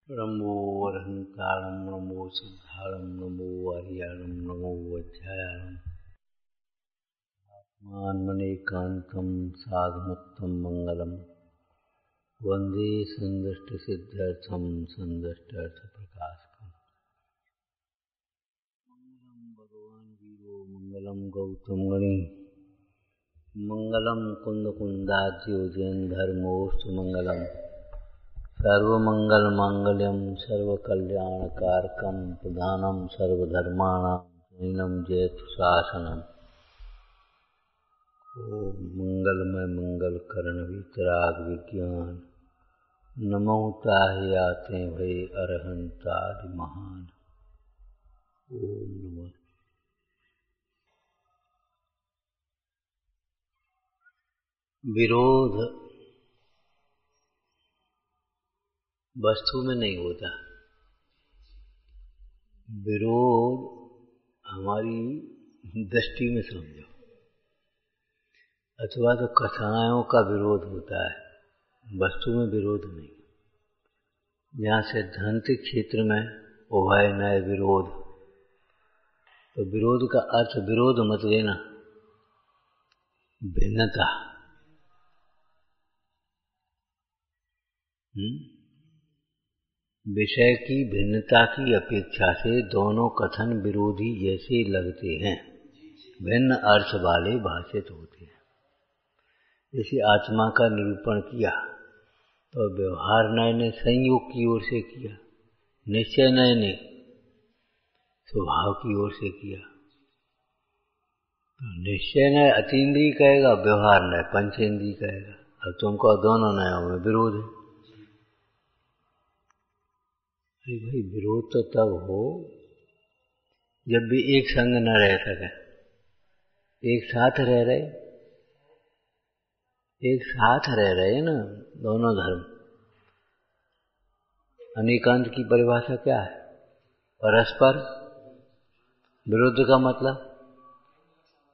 नमो अरहंतारं नमो सिद्धारं नमो हरियाणं नमो वज्रायाणं आत्मानमनेकान्तं साधुमुक्तं मङ्गलं वन्दे सन्दष्टसिद्ध्यर्थं सन्दष्टार्थप्रकाशकम्। मङ्गलं भगवान् वीरो मङ्गलं गौतम गणे मङ्गलं कुन्दकुन्दाद्यो जैन धर्मोऽस्तु मङ्गलम् सर्वमंगलमांगल्यं सर्वकल्याणकारकं प्रधानं सर्वधर्माणां शरणं जयतु शासनम्। ओम मंगलमय मंगल करण वितराग विज्ञान नमो ताहि आते भय अरहंतादि महान। ओम नमः। विरोध वस्तु में नहीं होता, विरोध हमारी दृष्टि में समझो, अथवा तो कथाओं का विरोध होता है, वस्तु में विरोध नहीं। जहाँ सैद्धांतिक क्षेत्र में उभय नए विरोध, तो विरोध का अर्थ विरोध मत लेना, भिन्नता। विषय की भिन्नता की अपेक्षा से दोनों कथन विरोधी जैसे लगते हैं, भिन्न अर्थ वाले भाषित होते हैं। जैसे आत्मा का निरूपण किया तो व्यवहार नय ने संयोग की ओर से किया, निश्चय नय ने स्वभाव की ओर से किया। तो निश्चय नय अतीन्द्रिय कहेगा, व्यवहार नय पंचेंद्रिय कहेगा। अब तुमको दोनों नयों में विरोध है। अरे भाई, विरोध तो तब हो जब भी एक संग न रह सके, एक साथ रह रहे, एक साथ रह रहे ना दोनों धर्म। अनेकांत की परिभाषा क्या है? परस्पर विरुद्ध का मतलब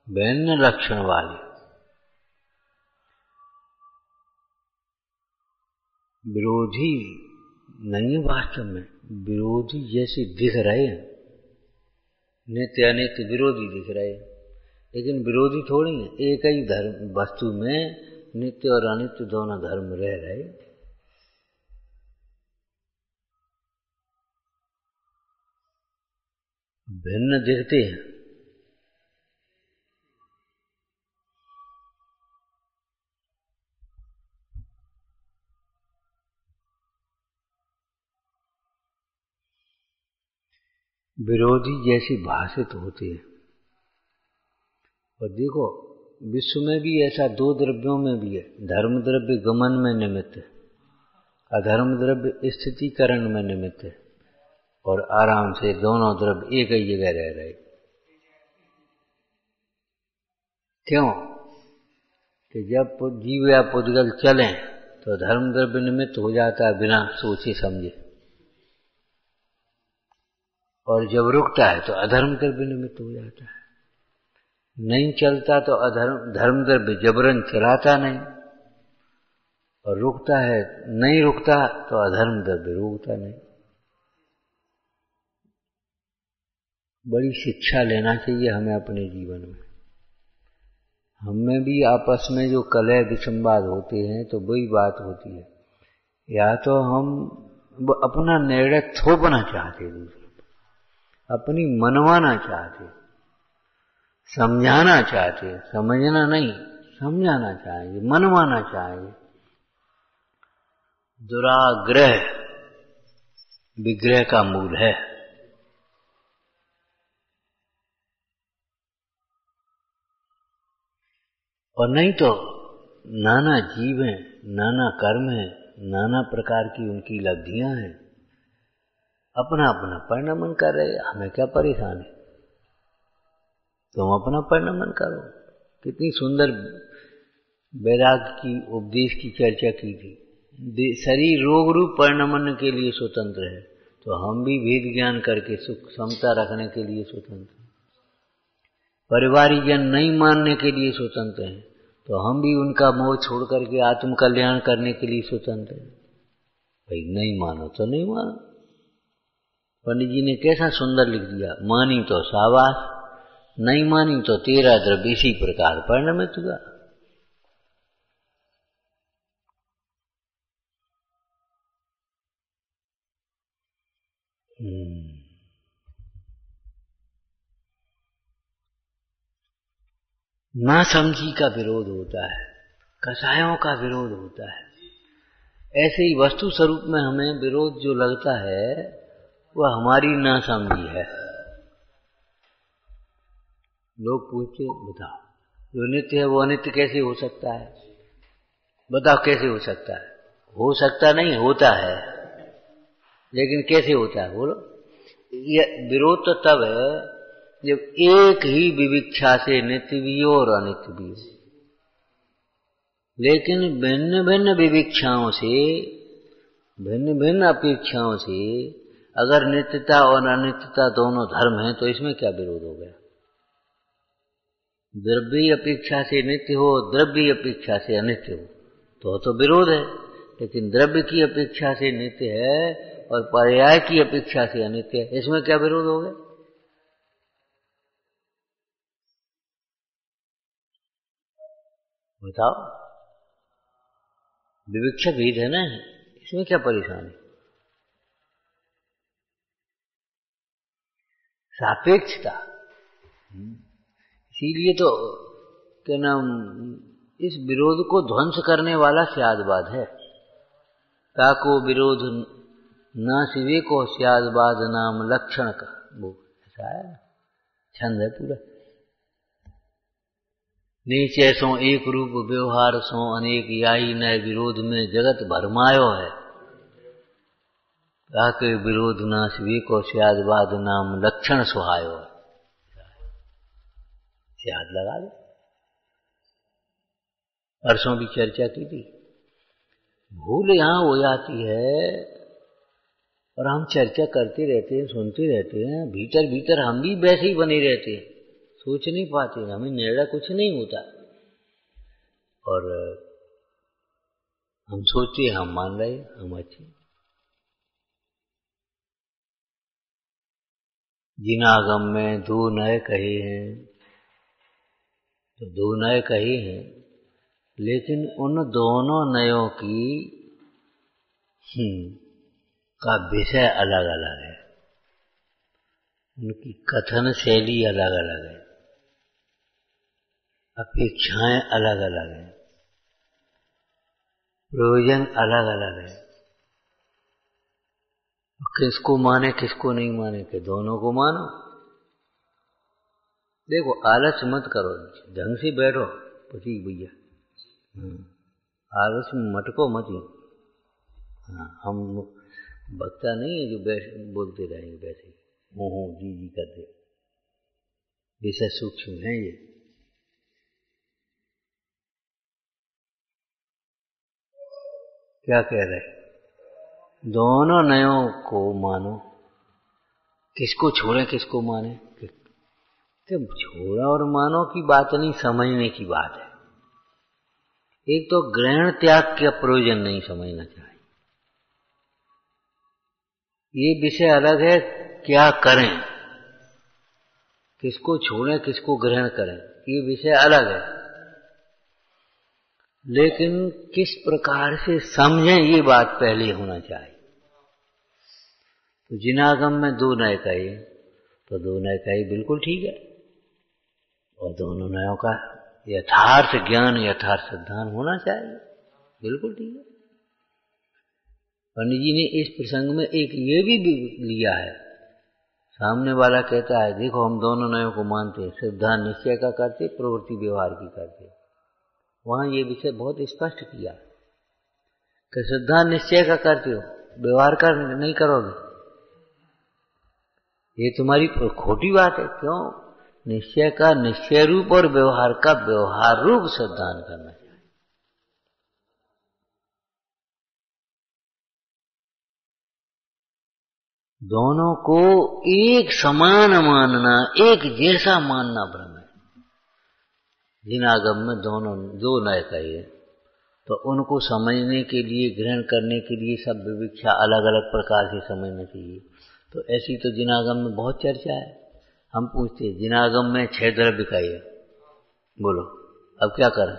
भिन्न लक्षण वाले। विरोधी नहीं, वास्तव में विरोधी जैसे दिख रहे हैं, नित्य अनित्य विरोधी दिख रहे हैं, लेकिन विरोधी थोड़ी है। एक ही धर्म वस्तु में नित्य और अनित्य दोनों धर्म रह रहे। भिन्न दिखते हैं। विरोधी जैसी भाषित होती है। और देखो, विश्व में भी ऐसा दो द्रव्यों में भी है। धर्म द्रव्य गमन में निमित्त है, अधर्म द्रव्य स्थितिकरण में निमित्त है, और आराम से दोनों द्रव्य एक ही जगह रह रहे। क्यों? कि जब जीव या पुद्गल चलें तो धर्म द्रव्य निमित्त हो जाता है बिना सोचे समझे, और जब रुकता है तो अधर्म द्रव्य निमित्त हो जाता है। नहीं चलता तो धर्म द्रव्य जबरन चलाता नहीं, और रुकता है, नहीं रुकता तो अधर्म द्रव्य रुकता नहीं। बड़ी शिक्षा लेना चाहिए हमें अपने जीवन में। हमें भी आपस में जो कलह विसंवाद होते हैं तो वही बात होती है, या तो हम अपना निर्णय थोपना चाहते, दूसरे अपनी मनवाना चाहते, समझाना चाहते, समझना नहीं समझाना चाहेंगे, मनवाना चाहेंगे। दुराग्रह विग्रह का मूल है। और नहीं तो नाना जीव हैं, नाना कर्म हैं, नाना प्रकार की उनकी लब्धियां हैं, अपना अपना परिणमन कर रहे। हमें क्या परेशानी, तुम अपना परिणमन करो। कितनी सुंदर वैराग्य की उपदेश की चर्चा की थी। शरीर रोग रूप परिणमन के लिए स्वतंत्र है, तो हम भी भेद ज्ञान करके सुख समता रखने के लिए स्वतंत्र हैं। परिवारिक जन नहीं मानने के लिए स्वतंत्र हैं, तो हम भी उनका मोह छोड़ करके आत्म कल्याण करने के लिए स्वतंत्र हैं। भाई नहीं मानो तो नहीं मानो। पंडित जी ने कैसा सुंदर लिख दिया, मानी तो शाबाश, नहीं मानी तो तेरा द्रव्य इसी प्रकार परिणमित हुआ। नासमझी का विरोध होता है, कसायों का विरोध होता है। ऐसे ही वस्तु स्वरूप में हमें विरोध जो लगता है वह हमारी नासमझी है। लोग पूछते बताओ जो नित्य है वो अनित्य कैसे हो सकता है, बताओ कैसे हो सकता है? हो सकता नहीं, होता है, लेकिन कैसे होता है बोलो? ये विरोध तो तब है जब एक ही विविक्षा से नित्य भी हो और अनित्य भी हो। लेकिन भिन्न भिन्न विविक्षाओं से, भिन्न भिन्न अपेक्षाओं से अगर नित्यता और अनित्यता दोनों धर्म हैं तो इसमें क्या विरोध हो गया? द्रव्य अपेक्षा से नित्य हो, द्रव्य अपेक्षा से अनित्य हो तो विरोध है। लेकिन द्रव्य की अपेक्षा से नित्य है और पर्याय की अपेक्षा से अनित्य है, इसमें क्या विरोध हो गया? बताओ, विविक्षा भेद है ना, इसमें क्या परेशानी? सापेक्षता, इसीलिए तो क्या नाम, इस विरोध को ध्वंस करने वाला स्यादवाद है। ताको विरोध न शिवे को स्यादवाद नाम लक्षण का, वो ऐसा है, छंद है पूरा। नीचे सो एक रूप व्यवहार सो अनेक याई नए विरोध में जगत भरमायो है। ताके विरोध न शिवे को स्यादवाद नाम लक्षण सुहायो है। याद लगा लो, परसों भी चर्चा की थी। भूल यहां हो जाती है और हम चर्चा करते रहते हैं, सुनते रहते हैं, भीतर भीतर हम भी वैसे ही बने रहते हैं, सोच नहीं पाते, हमें निर्णय कुछ नहीं होता और हम सोचते हम मान रहे, हम अच्छे। जिनागम में दो नए कहे हैं तो दो नए कहे हैं, लेकिन उन दोनों नयों की का विषय अलग अलग है, उनकी कथन शैली अलग अलग है, अपेक्षाएं अलग अलग हैं, प्रयोजन अलग अलग है। किसको माने किसको नहीं माने, के दोनों को मानो। देखो आलस मत करो, ढंग से बैठो पति भैया, आलस में मटको मत ही। हाँ, हम वक्ता नहीं है जो बोलते रहेंगे वैसे हो जी करते, विषय सूक्ष्म है ये। क्या कह रहे, दोनों नयों को मानो, किसको छोड़े किसको माने? छोड़ा और मानो की बात नहीं, समझने की बात है। एक तो ग्रहण त्याग का प्रयोजन नहीं समझना चाहिए, ये विषय अलग है। क्या करें, किसको छोड़ें किसको ग्रहण करें, ये विषय अलग है। लेकिन किस प्रकार से समझें ये बात पहले होना चाहिए। तो जिनागम में दो नए कहे तो दो नए कहे बिल्कुल ठीक है, और दोनों नयों का यथार्थ ज्ञान यथार्थ सिद्धांत होना चाहिए, बिल्कुल ठीक है। पंडित जी ने इस प्रसंग में एक ये भी लिया है, सामने वाला कहता है देखो हम दोनों नयों को मानते हैं, सिद्धांत निश्चय का करते, प्रवृत्ति व्यवहार की करते। वहां ये विषय बहुत स्पष्ट किया कि सिद्धांत निश्चय का करते हो, व्यवहार का नहीं करोगे, ये तुम्हारी खोटी बात है। क्यों? निश्चय का निश्चय रूप और व्यवहार का व्यवहार रूप सिद्धांत करना चाहिए। दोनों को एक समान मानना, एक जैसा मानना भ्रम है। जिनागम में दोनों दो नए कहे तो उनको समझने के लिए, ग्रहण करने के लिए सब विविक्षा अलग अलग प्रकार से समझना चाहिए। तो ऐसी तो जिनागम में बहुत चर्चा है। हम पूछते हैं जिनागम में 6 द्रव्य का है, बोलो अब क्या करें?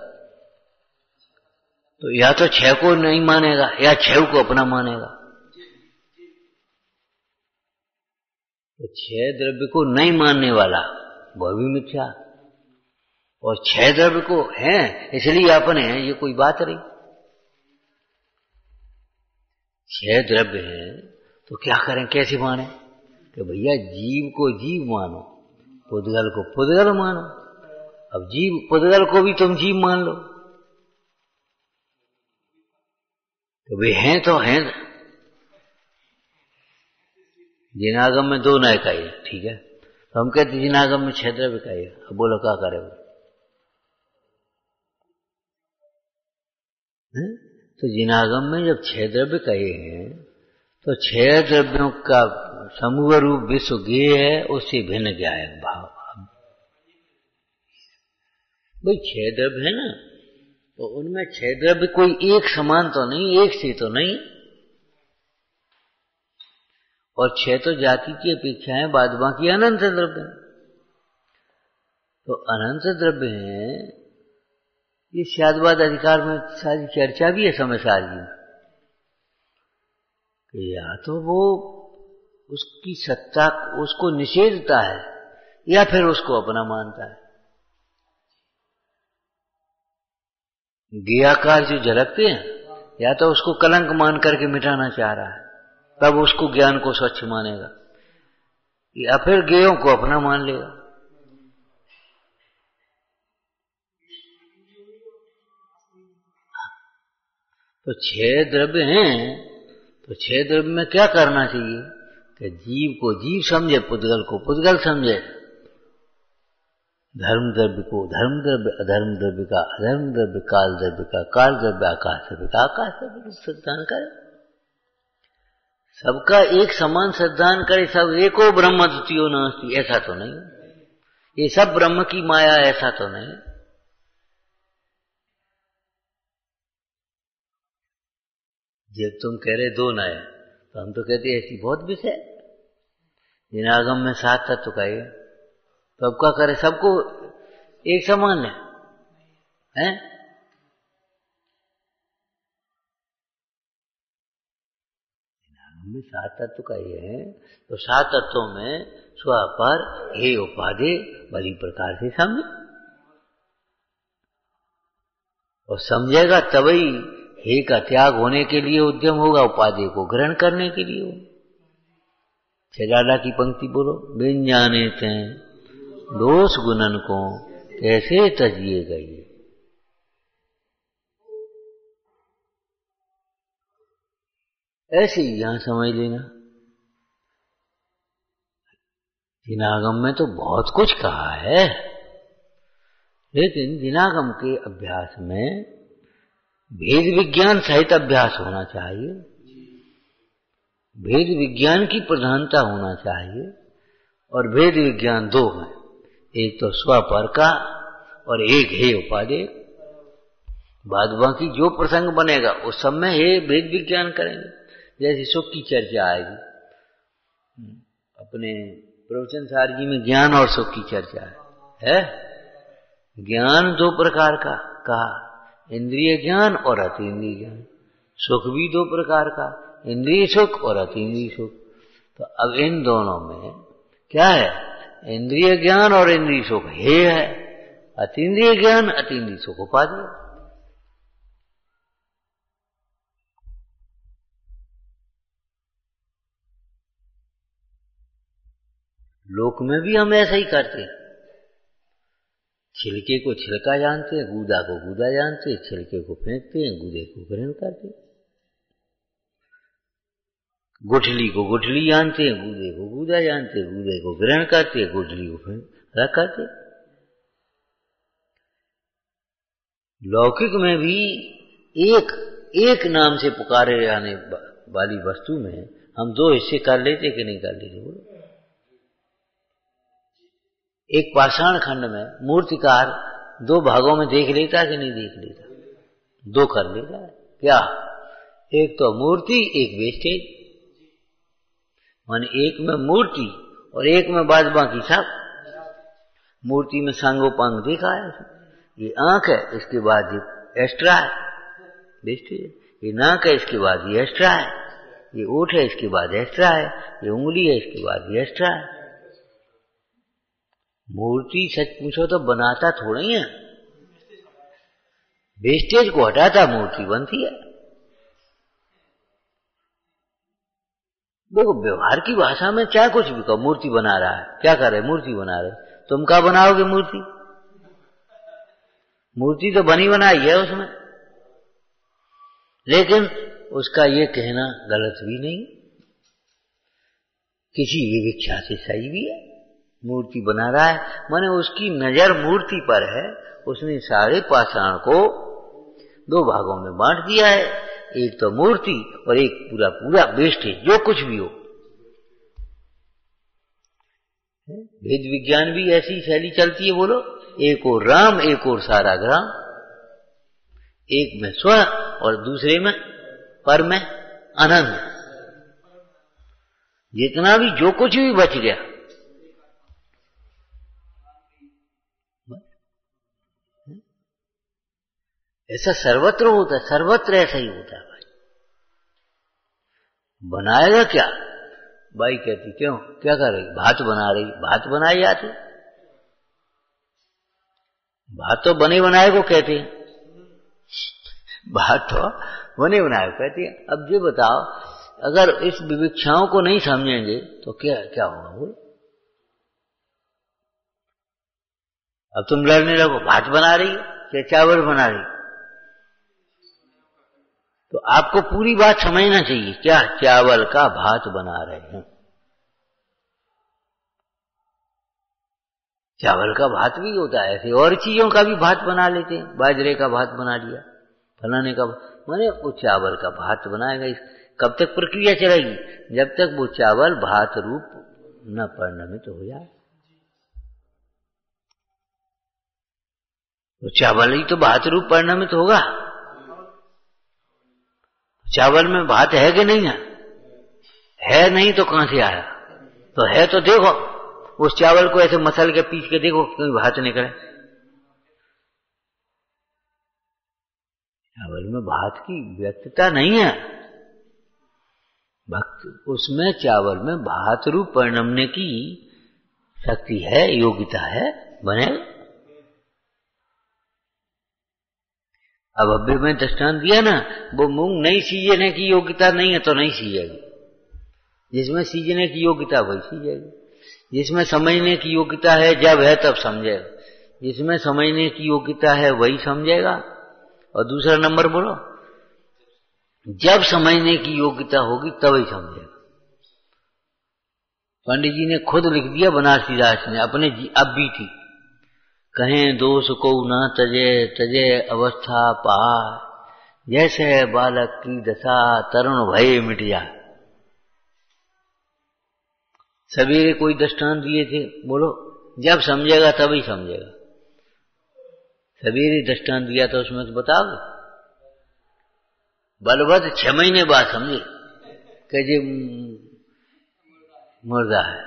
तो या तो 6 को नहीं मानेगा या 6 को अपना मानेगा। तो 6 द्रव्य को नहीं मानने वाला वह भी मिथ्या, और 6 द्रव्य को है इसलिए अपने हैं, ये कोई बात नहीं। 6 द्रव्य हैं तो क्या करें, कैसे माने? कि भैया जीव को जीव मानो, पुद्गल को पुद्गल मानो। अब जीव पुद्गल को भी तुम जीव मान लो, तो वे हैं तो हैं। जिनागम में 2 नए का है, ठीक है, तो हम कहते जिनागम में 6 द्रव्य का है। अब बोलो क्या करे? तो जिनागम में जब 6 द्रव्य कहे हैं तो 6 द्रव्यों का समूह रूप विश्व ज्ञेय है, उससे भिन्न क्या है भाव? भाई 6 द्रव्य है ना, तो उनमें 6 द्रव्य कोई एक समान तो नहीं, एक से तो नहीं, और 6 तो जाति की अपेक्षा है, बाद बाकी अनंत द्रव्य। तो अनंत द्रव्य हैं, ये शादवाद अधिकार में सारी चर्चा भी है समय सारी, या तो वो उसकी सत्ता उसको निषेधता है या फिर उसको अपना मानता है। ज्ञाकार जो झलकते हैं, या तो उसको कलंक मान करके मिटाना चाह रहा है, तब उसको ज्ञान को स्वच्छ मानेगा, या फिर ज्ञेयों को अपना मान लेगा। तो 6 द्रव्य हैं, तो 6 द्रव्य में क्या करना चाहिए कि जीव को जीव समझे, पुद्गल को पुद्गल समझे, धर्म द्रव्य को धर्म द्रव्य, अधर्म द्रव्य का अधर्म द्रव्य, काल द्रव्य का काल द्रव्य, आकाश द्रव्य का आकाश द्रव्य सिद्धांत करे। सबका एक समान सिद्धांत करे, सब एको ब्रह्म द्वितीयो नास्ति, ऐसा तो नहीं, ये सब ब्रह्म की माया, ऐसा तो नहीं। जब तुम कह रहे 2 नए, तो हम तो कहते ऐसी बहुत विषय। जिनागम में 7 तत्व का है, तो अब क्या करे, सबको एक समान है? जिनागम में 7 तत्व का ये है, तो 7 तत्वों में स्व पर हे उपाधि बड़ी प्रकार से समझे, और समझेगा तभी हे का त्याग होने के लिए उद्यम होगा, उपाधि को ग्रहण करने के लिए हो। छेदाला की पंक्ति बोलो, बिन जाने ते दोष गुणन को कैसे तजिए गई। ऐसे ही यहां समझ लेना, जिनागम में तो बहुत कुछ कहा है, लेकिन जिनागम के अभ्यास में भेद विज्ञान सहित अभ्यास होना चाहिए, भेद विज्ञान की प्रधानता होना चाहिए। और भेद विज्ञान 2 है, एक तो स्वपर का और एक हे उपादेय। बाद बाकी जो प्रसंग बनेगा उस सब में हे भेद विज्ञान करेंगे। जैसे सुख की चर्चा आएगी, अपने प्रवचन सार जी में ज्ञान और सुख की चर्चा है। ज्ञान 2 प्रकार का कहा, इंद्रिय ज्ञान और अतीन्द्रिय ज्ञान। सुख भी 2 प्रकार का, इंद्रिय सुख और अतीन्द्रिय सुख। तो अब इन दोनों में क्या है, इंद्रिय ज्ञान और इंद्रिय सुख हे है, अतीन्द्रिय ज्ञान अतीन्द्रिय सुख उपाधि। लोक में भी हम ऐसा ही करते हैं, छिलके को छिलका जानते हैं, गूदा को गूदा जानते हैं, छिलके को फेंकते हैं, गूदे को ग्रहण करते हैं। गुठली को गुठली जानते हैं, गूदे को गूदा जानते हैं, गूदे को ग्रहण करते हैं, गुठली को रख करते। लौकिक में भी एक नाम से पुकारे जाने वाली वस्तु में हम 2 हिस्से कर लेते कि नहीं कर लेते? बोलो। एक पाषाण खंड में मूर्तिकार 2 भागों में देख लेता कि नहीं देख लेता? दो कर लेगा। क्या? एक तो मूर्ति, एक वेस्टेज। माने एक में मूर्ति और एक में बाद बाकी सब। मूर्ति में सांगोपांग देखा है, ये आंख है, इसके बाद ये एक्स्ट्रा है, वेस्टेज। ये नाक है, इसके बाद ये एक्स्ट्रा है। ये ओठ है, इसके बाद एक्स्ट्रा है। ये उंगली है, इसके बाद ये एक्स्ट्रा है। मूर्ति सच पूछो तो बनाता थोड़ा ही है, वेस्टेज को हटाता मूर्ति बनती है। देखो व्यवहार की भाषा में चाहे कुछ भी कहो, मूर्ति बना रहा है, क्या कर रहे? मूर्ति बना रहे। तुम क्या बनाओगे मूर्ति? मूर्ति तो बनी बनाई है उसमें, लेकिन उसका ये कहना गलत भी नहीं, किसी विवक्षा से सही भी है। मूर्ति बना रहा है माने उसकी नजर मूर्ति पर है। उसने सारे पाषाण को दो भागों में बांट दिया है, एक तो मूर्ति और एक पूरा पूरा वेस्टेज, जो कुछ भी हो। वेद विज्ञान भी ऐसी शैली चलती है, बोलो। एक और राम, एक और सारा ग्राम। एक में स्व और दूसरे में पर में आनंद। जितना भी जो कुछ भी बच गया, ऐसा सर्वत्र होता है, सर्वत्र ऐसा ही होता है भाई। बनाएगा क्या? भाई कहती क्यों, क्या कर रही? भात बना रही। भात बनाई जाती, भात तो बने बनाए को कहते हैं, भात तो बने बनाए को कहते हैं। अब ये बताओ, अगर इस विवक्षाओं को नहीं समझेंगे तो क्या क्या होगा? बोल, अब तुम लड़ने लगो, भात बना रही क्या चावल बना रही? तो आपको पूरी बात समझना चाहिए। क्या? चावल का भात बना रहे हैं। चावल का भात भी होता है, ऐसे और चीजों का भी भात बना लेते हैं। बाजरे का भात बना लिया, फलाने का, माने वो चावल का भात बनाएगा। कब तक प्रक्रिया चलेगी? जब तक वो चावल भात रूप न परिणमित हो जाए। वो चावल ही तो भात रूप परिणमित होगा। चावल में भात है कि नहीं है? है नहीं तो कहां से आया? तो है तो देखो, उस चावल को ऐसे मसल के पीस के देखो, कहीं भात निकले। चावल में भात की व्यक्तता नहीं है, भक्त उसमें चावल में भात रूप परिणमने की शक्ति है, योग्यता है, बनेगा। अब अभी मैं दृष्टांत दिया ना, वो मूंग नहीं सीजने की योग्यता नहीं है तो नहीं सीजेगी। जिसमें सीजने की योग्यता वही सीजेगी। जिसमें समझने की योग्यता है, जब है तब समझेगा। जिसमें समझने की योग्यता है वही समझेगा। और दूसरा नंबर बोलो, जब समझने की योग्यता होगी तभी समझेगा। पंडित जी ने खुद लिख दिया बनारसी दास ने अपने अब भी थी, कहें दोष को न तजे तजे अवस्था पार, जैसे बालक की दशा तरुण भय मिट जाए। सवेरे कोई दृष्टांत दिए थे, बोलो, जब समझेगा तभी समझेगा। सवेरे दृष्टांत दिया तो उसमें तो बताओ, बलवत 6 महीने बाद समझे कि जी मुर्दा है।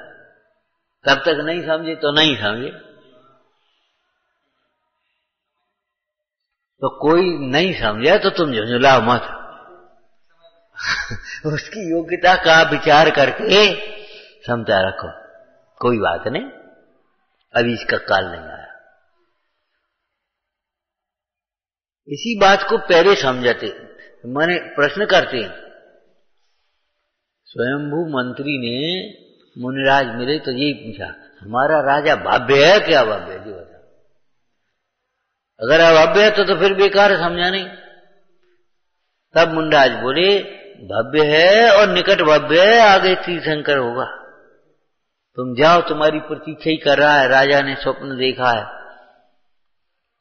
तब तक नहीं समझे तो नहीं समझे। तो कोई नहीं समझे तो तुम झुंझुलाओ मत। उसकी योग्यता का विचार करके समझा रखो, कोई बात नहीं, अभी इसका काल नहीं आया। इसी बात को पहले समझाते, माने प्रश्न करते हैं। स्वयंभू मंत्री ने मुनिराज मिले तो यही पूछा, हमारा राजा भव्य है क्या? भव्य जी बता। अगर अभव्य है तो फिर बेकार है, समझा नहीं। तब मुनिराज बोले, भव्य है और निकट भव्य है, आगे तीर्थंकर होगा। तुम जाओ, तुम्हारी प्रतीक्षा ही कर रहा है, राजा ने स्वप्न देखा है,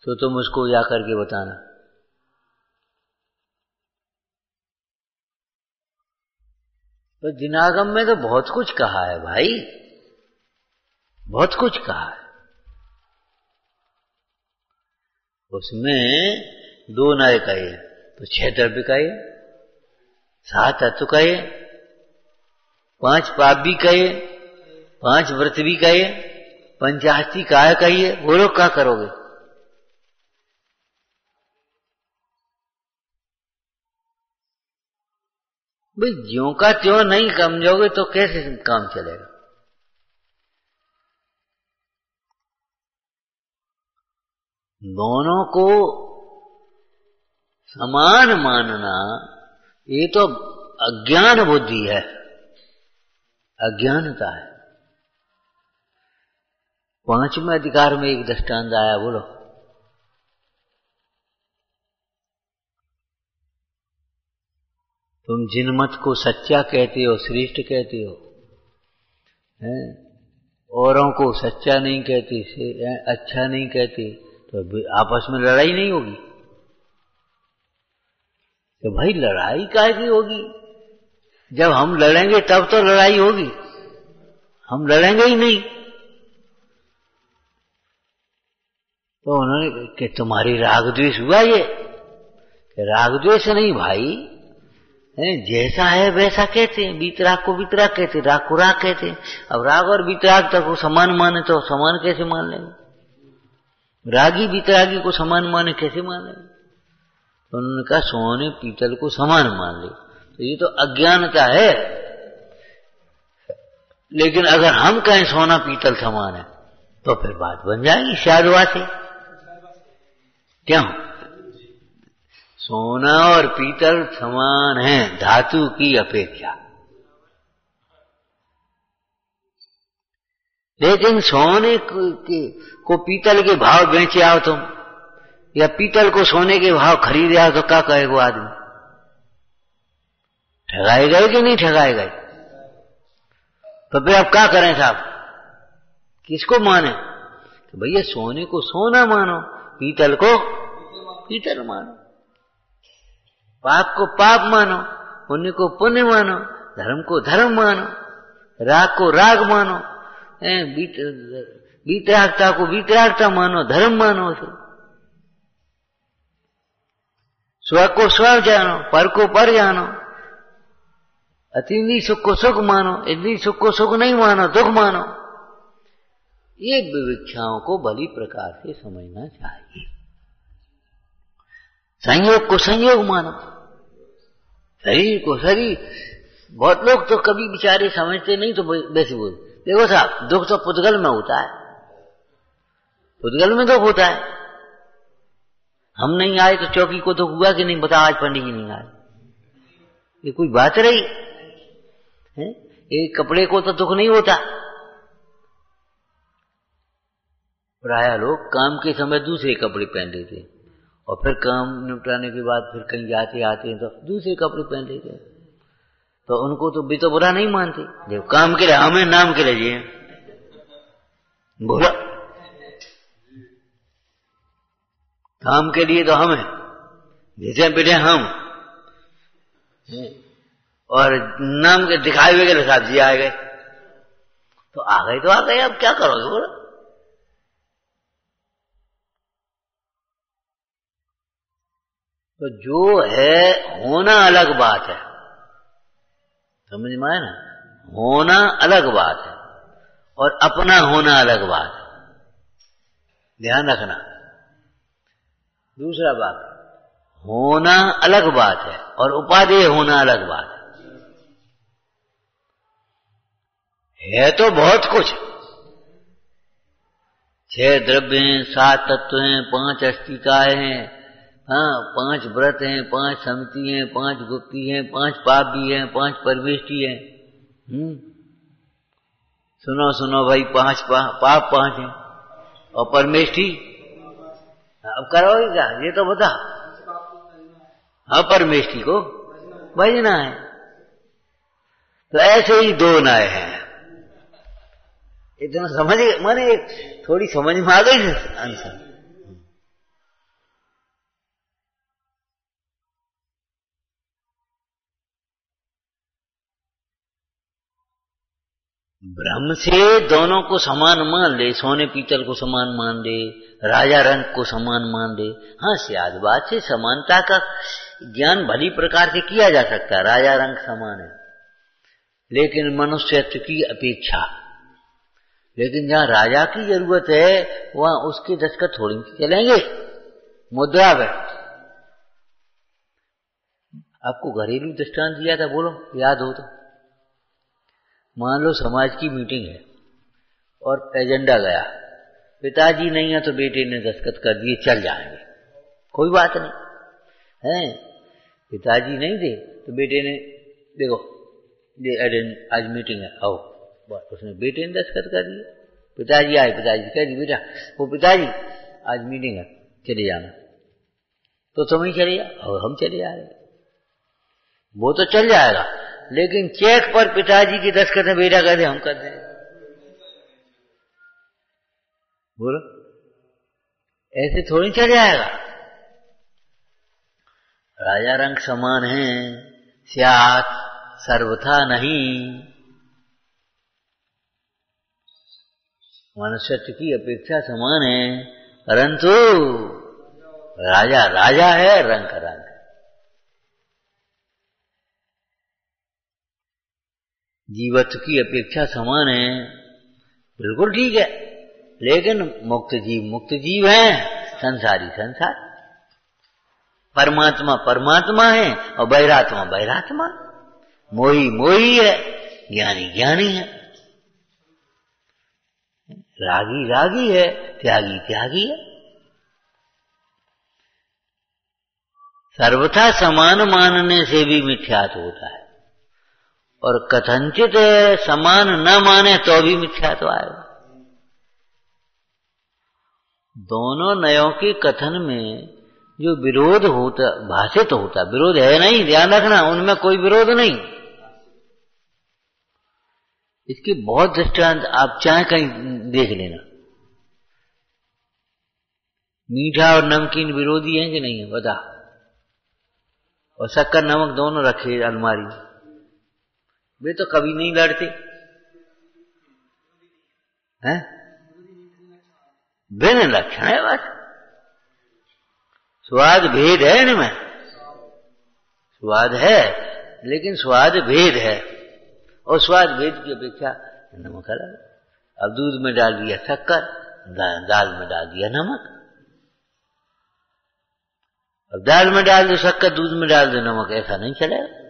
तो तुम उसको जाकर के बताना। तो जिनागम में तो बहुत कुछ कहा है भाई, बहुत कुछ कहा है। उसमें 2 नए कहे तो 6 द्रव्य कहे, 7 तत्व कहे, 5 पाप भी कहे, 5 व्रत भी कहे, 5 हस्ती काय कहिए। बोलो क्या करोगे? भाई ज्यों का त्यों नहीं समझोगे तो कैसे काम चलेगा? दोनों को समान मानना ये तो अज्ञान बुद्धि है, अज्ञानता है। 5वें अधिकार में एक दृष्टांत आया, बोलो। तुम जिन मत को सच्चा कहते हो, श्रेष्ठ कहते हो, हैं? औरों को सच्चा नहीं कहते, अच्छा नहीं कहते, तो आपस में लड़ाई नहीं होगी? तो भाई लड़ाई काहे की होगी? जब हम लड़ेंगे तब तो लड़ाई होगी, हम लड़ेंगे ही नहीं। तो उन्होंने कि तुम्हारी राग द्वेष हुआ ये? राग द्वेष नहीं भाई, जैसा है वैसा कहते हैं। वीतराग को वीतराग कहते, राग को राग कहते। अब राग और वीतराग तक को समान माने तो समान कैसे मान लेंगे? रागी वीतरागी को समान माने कैसे मान लेंगे? तो उन्होंने कहा सोने पीतल को समान मान ले, तो ये तो अज्ञानता है। लेकिन अगर हम कहें सोना पीतल समान है तो फिर बात बन जाएगी शायदवा से। क्यों? सोना और पीतल समान है धातु की अपेक्षा, लेकिन सोने को पीतल के भाव बेचे आओ तुम, या पीतल को सोने के भाव खरीदे आओ, तो क्या कहेगा आदमी? ठगाए गए कि नहीं ठगाए गए? तो फिर अब क्या करें साहब, किसको माने? तो भैया सोने को सोना मानो, पीतल को पीतल मानो, पाप को पाप मानो, पुण्य को पुण्य मानो, धर्म को धर्म मानो, राग को राग मानो, वीतरागता को वीतरागता मानो, धर्म मानो उसे। स्व को स्व जानो, पर को पर जानो, अतीन्द्रिय सुख को सुख मानो, इंद्रिय सुख को सुख नहीं मानो, दुख मानो। ये विवक्षाओं को भली प्रकार से समझना चाहिए। संयोग को संयोग मानो, शरीर को शरीर। बहुत लोग तो कभी बेचारे समझते नहीं, तो वैसे बोल देखो साहब, दुख तो पुद्गल में होता है, पुद्गल में दुख होता है। हम नहीं आए तो चौकी को दुख हुआ कि नहीं? बता, आज पंडित जी नहीं आए, ये कोई बात रही है? एक कपड़े को तो दुख नहीं होता। प्राय लोग काम के समय दूसरे कपड़े पहन लेते हैं, और फिर काम निपटाने के बाद फिर कहीं जाते आते हैं तो दूसरे कपड़े पहन लेते हैं। तो उनको तो भी तो बुरा नहीं मानते, जब काम के लिए हमें नाम के लिए जिए बोला, काम के लिए तो हमें जैसे बेटे हम, और नाम के दिखाए हुए के साथ जी आ गए, तो आ गए तो आ गए, अब क्या करोगे बोला? तो जो है होना अलग बात है, समझ में आया ना? होना अलग बात है और अपना होना अलग बात है, ध्यान रखना। दूसरा बात, होना अलग बात है और उपादेय होना अलग बात है तो बहुत कुछ। 6 द्रव्य हैं, 7 तत्व हैं, 5 अस्तिकाएं हैं, हाँ 5 व्रत हैं, 5 समिति हैं, 5 गुप्ती हैं, 5 पाप भी हैं, 5 परमेष्टि हैं। सुनो सुनो भाई, 5 पाप 5 हैं और परमेष्टि। अब करोगे क्या ये तो बता? हाँ परमेष्टि को बजना है। तो ऐसे ही 2 नए हैं। इतना समझ माने थोड़ी समझ में आ गई आंसर। ब्रह्म से दोनों को समान मान ले, सोने पीतल को समान मान ले, राजा रंग को समान मान ले। हाँ, सियाद बात से समानता का ज्ञान भली प्रकार से किया जा सकता है, राजा रंग समान है, लेकिन मनुष्यत्व की अपेक्षा। लेकिन जहाँ राजा की जरूरत है वहां उसके दस्तखत थोड़ी चलेंगे मुद्रा पर। आपको घरेलू दृष्टांत दिया था, बोलो याद हो तो। मान लो समाज की मीटिंग है और एजेंडा गया, पिताजी नहीं है तो बेटे ने दस्तखत कर दिए, चल जाएंगे, कोई बात नहीं है। पिताजी नहीं थे तो बेटे ने, देखो ये आज मीटिंग है, आओ, बस उसने बेटे ने दस्तखत कर दिए। पिताजी आए, पिताजी कह दी बेटा, वो पिताजी आज मीटिंग है, चले जाना, तो तुम ही चले जाओ और हम चले जा रहे। वो तो चल जाएगा, लेकिन चेक पर पिताजी की दस्तखत है, बेटा कहते हम कर दें, बोलो ऐसे थोड़ी चल जाएगा। राजा रंग समान है, स्यात् सर्वथा नहीं। मनुष्यत्व की अपेक्षा समान है, परंतु राजा राजा है, रंग का रंग। जीवत्व की अपेक्षा समान है, बिल्कुल ठीक है, लेकिन मुक्त जीव है, संसारी संसार। परमात्मा परमात्मा है और बहिरात्मा बहिरात्मा, मोही मोही है, ज्ञानी ज्ञानी है, रागी रागी है, त्यागी त्यागी है। सर्वथा समान मानने से भी मिथ्यात्व होता है, और कथनचित समान न माने तो भी मिथ्यात्व आएगा। दोनों नयों के कथन में जो विरोध होता, भाषित होता, विरोध है नहीं, ध्यान रखना, उनमें कोई विरोध नहीं। इसके बहुत दृष्टांत आप चाहे कहीं देख लेना। मीठा और नमकीन विरोधी हैं कि नहीं है, बता। और शक्कर नमक दोनों रखे अलमारी में, वे तो कभी नहीं लड़ते हैं, भिन्न लक्षण है, बस स्वाद भेद है इनमें, स्वाद है लेकिन स्वाद भेद है, और स्वाद भेद की अपेक्षा नमक अलग। अब दूध में डाल दिया शक्कर, दाल में डाल दिया नमक। अब दाल में डाल दो शक्कर, दूध में डाल दो नमक, ऐसा नहीं चलेगा।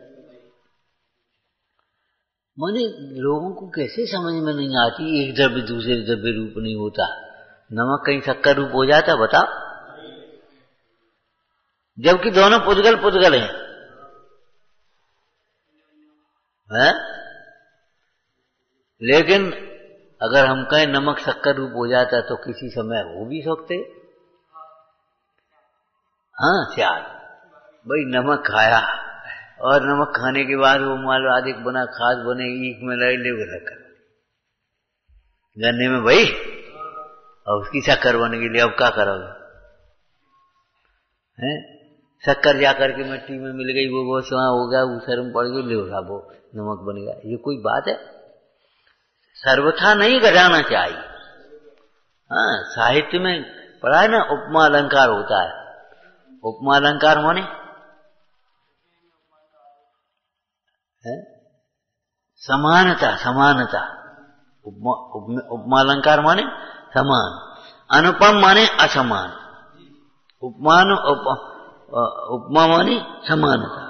माने लोगों को कैसे समझ में नहीं आती, एक द्रव्य दूसरे द्रव्य रूप नहीं होता। नमक कहीं शक्कर रूप हो जाता, बताओ, जबकि दोनों पुद्गल पुद्गल हैं, है? लेकिन अगर हम कहें नमक शक्कर रूप हो जाता तो किसी समय हो भी सकते। हाँ स्याद, भाई नमक खाया और नमक खाने के बाद वो मान लो अधिक बना, खाद बने, ईख में ले रखा गन्ने में भाई, और उसकी शक्कर बन गई, अब क्या करोगे? हैं? शक्कर जाकर के मिट्टी में मिल गई, वो बहुत वहां हो गया, ऊसर में पड़ गई, ले वो नमक बन गया। ये कोई बात है? सर्वथा नहीं घटाना चाहिए। हाँ, साहित्य में पढ़ा है ना, उपमा अलंकार होता है। उपमा अलंकार माने है समानता, समानता। उपमा अलंकार माने समान, अनुपम माने असमान, उपमा माने समानता।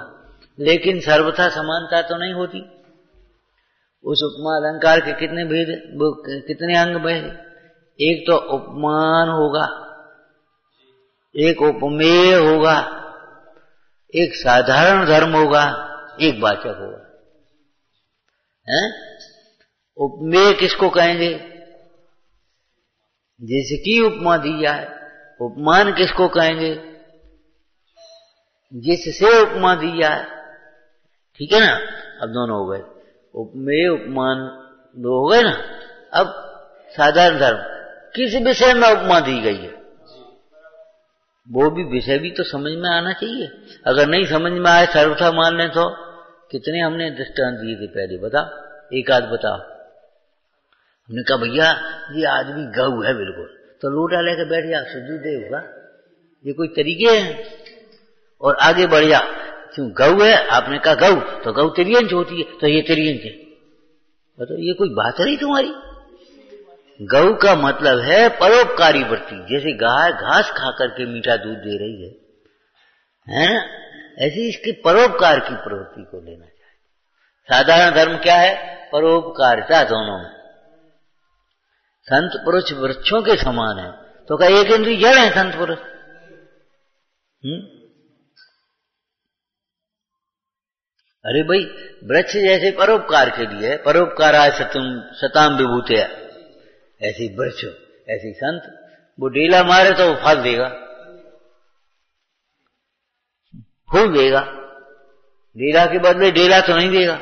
लेकिन सर्वथा समानता तो नहीं होती। उस उपमा अलंकार के कितने भेद, कितने अंग भेद? एक तो उपमान होगा, एक उपमेय होगा, एक साधारण धर्म होगा, एक वाचक होगा। हैं? उपमेय किसको कहेंगे? जिसकी उपमा दी जाए। उपमान किसको कहेंगे? जिससे उपमा दी जाए। ठीक है ना? अब दोनों हो गए, उपमेय उपमान दो हो गए ना। अब साधारण धर्म, किस विषय में उपमा दी गई है, वो भी विषय भी तो समझ में आना चाहिए। अगर नहीं समझ में आए, सर्वथा मान लें तो कितने हमने दृष्टांत दिए थे पहले, बताओ, एक आध बताओ। हमने कहा भैया ये आदमी गऊ है बिल्कुल, तो लोटा लेकर बैठ जा, सुजू दे होगा, ये कोई तरीके हैं? और आगे बढ़ जा, क्यों गऊ है? आपने कहा गऊ, तो गऊ तिरियंच होती है, तो ये तिरियंच है। तो ये कोई बात नहीं तुम्हारी। गऊ का मतलब है परोपकारी वृत्ति। जैसे गाय घास खा करके मीठा दूध दे रही है ना, ऐसी इसके परोपकार की प्रवृत्ति को लेना चाहिए। साधारण धर्म क्या है? परोपकारिता दोनों में। संत पुरुष वृक्षों के समान है, तो क्या एक इंद्रिय जड़ है संत पुरुष? अरे भाई, वृक्ष जैसे परोपकार के लिए, परोपकाराय सताम विभूतया, ऐसी वृक्ष, ऐसी संत। वो डेला मारे तो वो फल देगा, फूल देगा, डेला के बदले डेला तो नहीं देगा।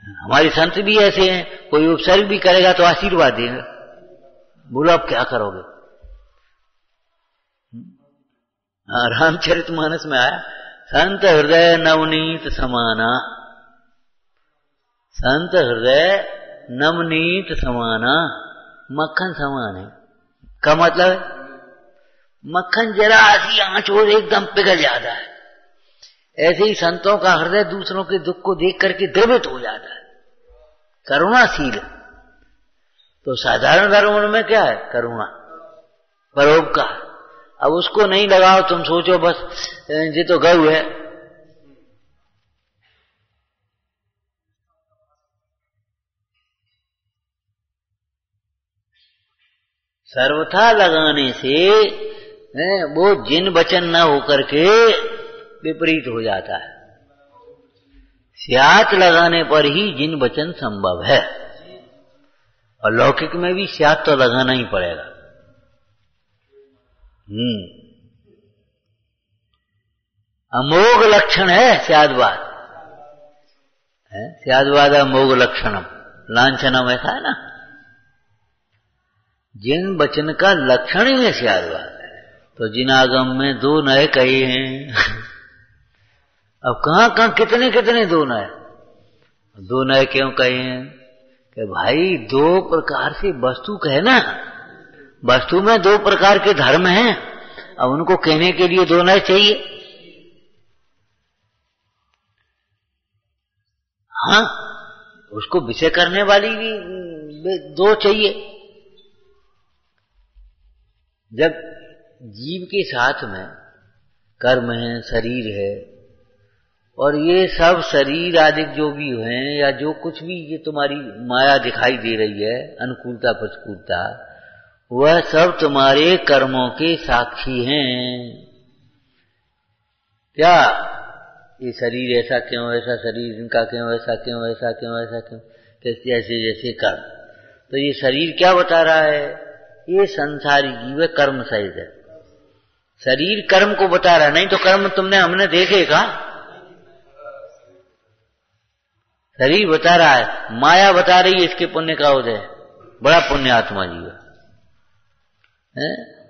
हमारे संत भी ऐसे हैं, कोई उपसर्ग भी करेगा तो आशीर्वाद देगा। बोलो अब क्या करोगे? रामचरितमानस में आया, संत हृदय नवनीत समाना, संत हृदय नवनीत समाना, मक्खन समान है। का मतलब है? मक्खन जरा सी आंच और एकदम पिघल जाता है, ऐसे ही संतों का हृदय दूसरों के दुख को देख करके द्रवित हो जाता है, करुणाशील। तो साधारण धर्म में क्या है? करुणा, परोपकार। अब उसको नहीं लगाओ, तुम सोचो बस ये तो गऊ है। सर्वथा लगाने से वो जिन वचन न होकर के विपरीत हो जाता है। स्यात लगाने पर ही जिन वचन संभव है, और लौकिक में भी स्यात तो लगाना ही पड़ेगा। अमोघ लक्षण है स्यादवाद, स्यादवाद अमोघ लक्षणम, लांछनम, ऐसा है ना। जिन वचन का लक्षण ही है स्यादवाद, तो जिनागम में दो नए कहे हैं। अब कहां कितने कितने दो नए, दो नए क्यों कहे हैं? कि भाई दो प्रकार से वस्तु कहे ना, वस्तु में दो प्रकार के धर्म हैं, अब उनको कहने के लिए दो नए चाहिए। हाँ, उसको विषय करने वाली भी दो चाहिए। जब जीव के साथ में कर्म है, शरीर है, और ये सब शरीर आदि जो भी हैं, या जो कुछ भी ये तुम्हारी माया दिखाई दे रही है, अनुकूलता प्रतिकूलता, वह सब तुम्हारे कर्मों के साक्षी हैं। क्या ये शरीर ऐसा क्यों, ऐसा शरीर इनका क्यों, ऐसा क्यों, ऐसा क्यों, ऐसा क्यों, जैसे जैसे कर्म। तो ये शरीर क्या बता रहा है? ये संसारी जीव है, कर्म सहित है। शरीर कर्म को बता रहा है, नहीं तो कर्म हमने देखे का। शरीर बता रहा है, माया बता रही है इसके पुण्य का उदय, बड़ा पुण्य आत्मा जीव है।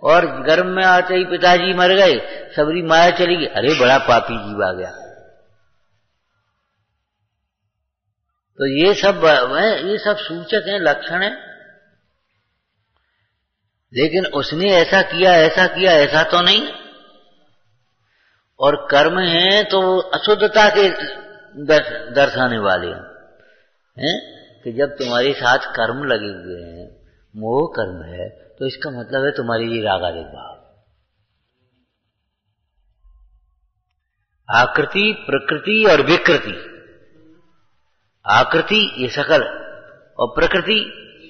और गर्भ में आते ही पिताजी मर गए, सबरी माया चली गई, अरे बड़ा पापी जीव आ गया। तो ये सब सूचक हैं, लक्षण है। लेकिन उसने ऐसा किया ऐसा तो नहीं। और कर्म है तो अशुद्धता के दर्शाने वाले हैं, कि जब तुम्हारे साथ कर्म लगे हुए हैं, मोह कर्म है, तो इसका मतलब है तुम्हारी ये रागादिक भाव, आकृति, प्रकृति और विकृति। आकृति ये सकल, और प्रकृति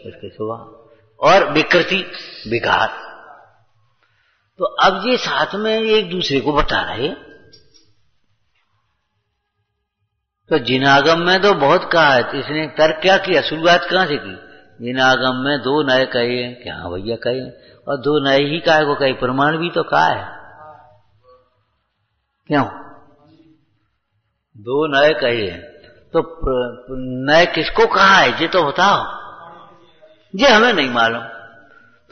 इसके स्वभाव, और विकृति विकार। तो अब ये साथ में एक दूसरे को बता रहे। तो जिनागम में तो बहुत कहा है, तो इसने तर्क क्या किया, शुरुआत कहां से की? जिनागम में दो नए कहे हैं, क्या भैया कहे, और दो नए ही काहे को कहे, प्रमाण भी तो कहा है। क्यों दो नए कहे हैं? तो नए किसको कहा है ये तो बताओ। ये हमें नहीं मालूम,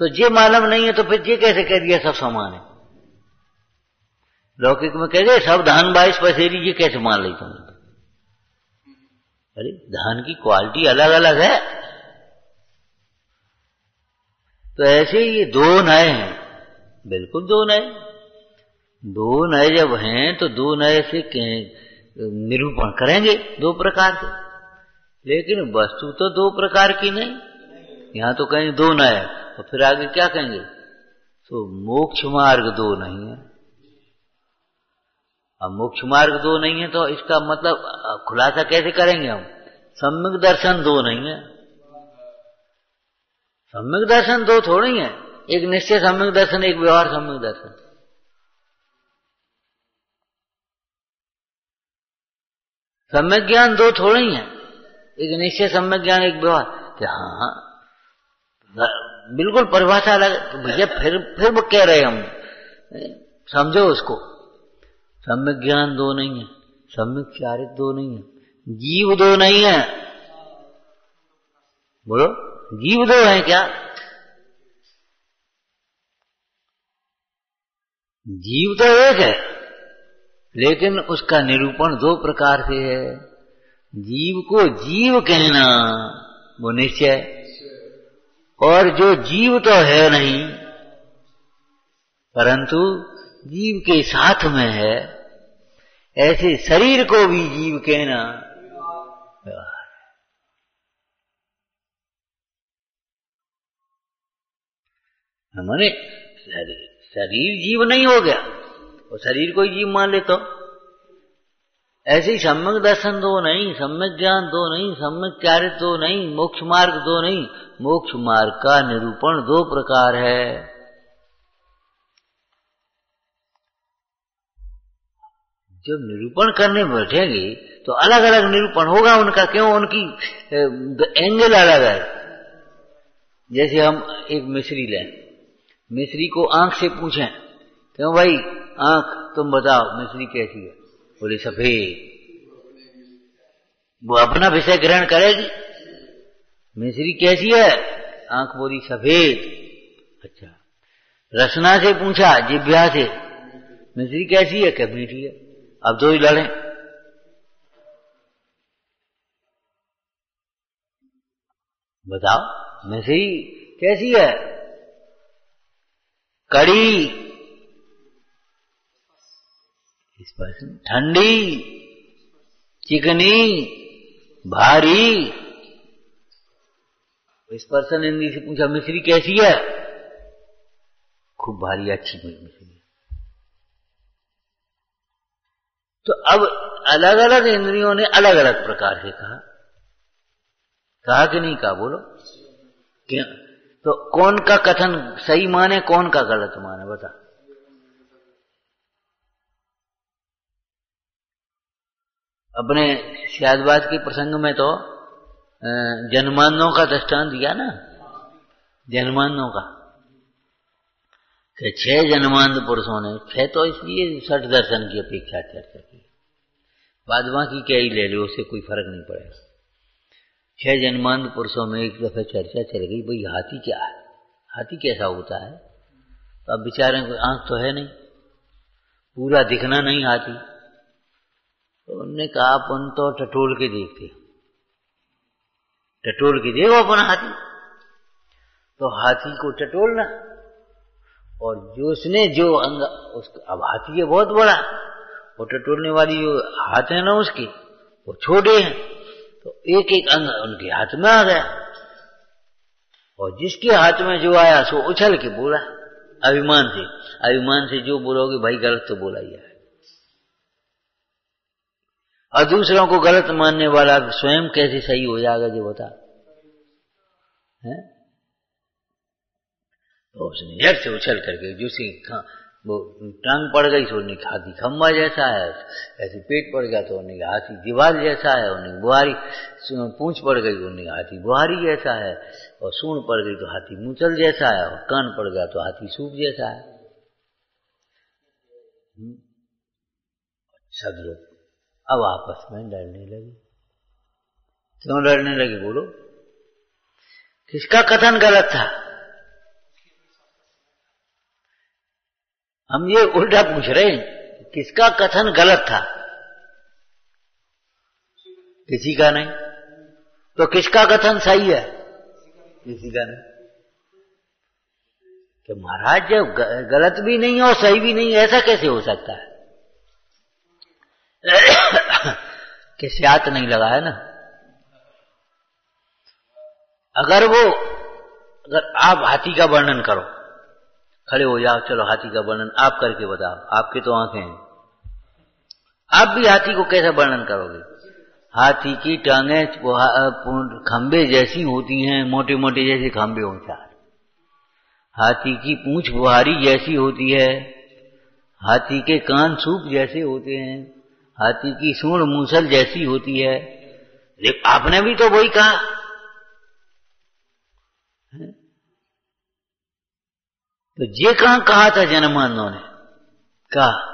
तो ये मालूम नहीं है तो फिर ये कैसे कह दिया सब समान है? लौकिक में कह गए सब धान 22 पसेरी, ये कैसे मान ली तुमने? अरे धान की क्वालिटी अलग अलग है। तो ऐसे ये दो नए हैं, बिल्कुल दो नए। दो नए जब हैं तो दो नए से निरूपण करेंगे दो प्रकार से, लेकिन वस्तु तो दो प्रकार की नहीं। यहां तो कहीं दो नए, और फिर आगे क्या कहेंगे? तो मोक्ष मार्ग दो नहीं है। अब मोक्ष मार्ग दो नहीं है तो इसका मतलब खुलासा कैसे करेंगे हम? सम्यक दर्शन दो नहीं है। सम्यक दर्शन दो थोड़ी है, एक निश्चय सम्यक दर्शन, एक व्यवहार सम्यक दर्शन। सम्यक ज्ञान दो थोड़ी है, एक निश्चय सम्यक ज्ञान, एक व्यवहार। कि हाँ बिल्कुल परिभाषा अलग। तो भैया फिर वो कह रहे हम, समझो उसको। सम्यक ज्ञान दो नहीं है, सम्यक चारित दो नहीं है, जीव दो नहीं है। बोलो, जीव दो है क्या? जीव तो एक है, लेकिन उसका निरूपण दो प्रकार से है। जीव को जीव कहना वो निश्चय, और जो जीव तो है नहीं परंतु जीव के साथ में है, ऐसे शरीर को भी जीव कहना। माने शरीर जीव नहीं हो गया, और शरीर को ही जीव मान ले तो ऐसे ही सम्यक दर्शन दो नहीं, सम्यक ज्ञान दो नहीं, सम्यक चारित दो नहीं, मोक्ष मार्ग दो नहीं। मोक्ष मार्ग का निरूपण दो प्रकार है। जब निरूपण करने बैठेंगे तो अलग अलग निरूपण होगा उनका। क्यों? उनकी एंगल अलग है। जैसे हम एक मिस्री लें, मिस्री को आंख से पूछें, क्यों भाई आंख तुम बताओ मिस्री कैसी है? बोले सफेद। वो अपना विषय ग्रहण करेगी, मिस्री कैसी है? आंख बोली सफेद। अच्छा, रसना से पूछा, जिह्वा से, मिस्री कैसी है? क्या मीठी है। अब दो ही लड़े। बताओ मिस्री कैसी है? कड़ी, ठंडी, चिकनी, भारी। इस पर्सन इंद्री से पूछा मिस्री कैसी है? खूब भारी, अच्छी मिस्री। तो अब अलग अलग इंद्रियों ने अलग अलग प्रकार से कहा कि नहीं कहा? बोलो क्या? तो कौन का कथन सही माने, कौन का गलत माने? बता। अपने शायदबाद के प्रसंग में तो जन्मांधों का दृष्टांत दिया ना, जन्मांधों का, कि 6 जन्मांध पुरुषों ने, 6 तो इसलिए 60 दर्शन की अपेक्षा चर्चा की, बाद बाकी क्या ही ले लो, उससे कोई फर्क नहीं पड़ेगा। 6 जन्मांध पुरुषों में एक दफे चर्चा चल गई, भाई हाथी क्या है, हाथी कैसा होता है? तो अब बेचारे को आंख तो है नहीं, पूरा दिखना नहीं हाथी। तो उन्होंने कहा अपन तो टटोल के देखते, टटोल के देखो अपना हाथी। तो हाथी को टटोलना, और जो उसने जो अंग उसका, अब हाथी है बहुत बड़ा, और टटोलने वाली जो हाथ है ना उसके, वो छोटे हैं, तो एक एक अंग उनके हाथ में आ गया, और जिसके हाथ में जो आया सो उछल के बोला अभिमान से। अभिमान से जो बोलोगे भाई गलत तो बोला ही है, और दूसरों को गलत मानने वाला स्वयं कैसे सही हो जाएगा जो बता है? तो उसने झट से उछल करके जिसकी वो टांग पड़ गई तो उन्हें हाथी खम्बा जैसा है, ऐसे पेट पड़ गया तो उन्हें हाथी दीवार जैसा है, उन्हें बुहारी पूंछ पड़ गई तो उन्हें हाथी बुहारी जैसा है, और सूंड पड़ गई तो हाथी मूंचल जैसा है, और कान पड़ गया तो हाथी सूप जैसा है। सब लोग अब आपस में लड़ने लगे। क्यों लड़ने लगे? बोलो, किसका कथन गलत था? हम ये उल्टा पूछ रहे हैं, किसका कथन गलत था? किसी का नहीं। तो किसका कथन सही है? किसी का नहीं। कि महाराज जब गलत भी नहीं और सही भी नहीं, ऐसा कैसे हो सकता है? कि स्यात नहीं लगा है ना। अगर आप हाथी का वर्णन करो, खड़े हो जाओ, चलो हाथी का वर्णन आप करके बताओ, आपकी तो आंखें हैं, आप भी हाथी को कैसे वर्णन करोगे? हाथी की टांगें खंबे जैसी होती हैं, मोटे मोटे जैसे खंबे हो चार। हाथी की पूंछ बुहारी जैसी होती है, हाथी के कान सूप जैसे होते हैं, हाथी की सूंड मूसल जैसी होती है। लेकिन आपने भी तो वही कहा। तो ये कहा था जनमानव ने? कहा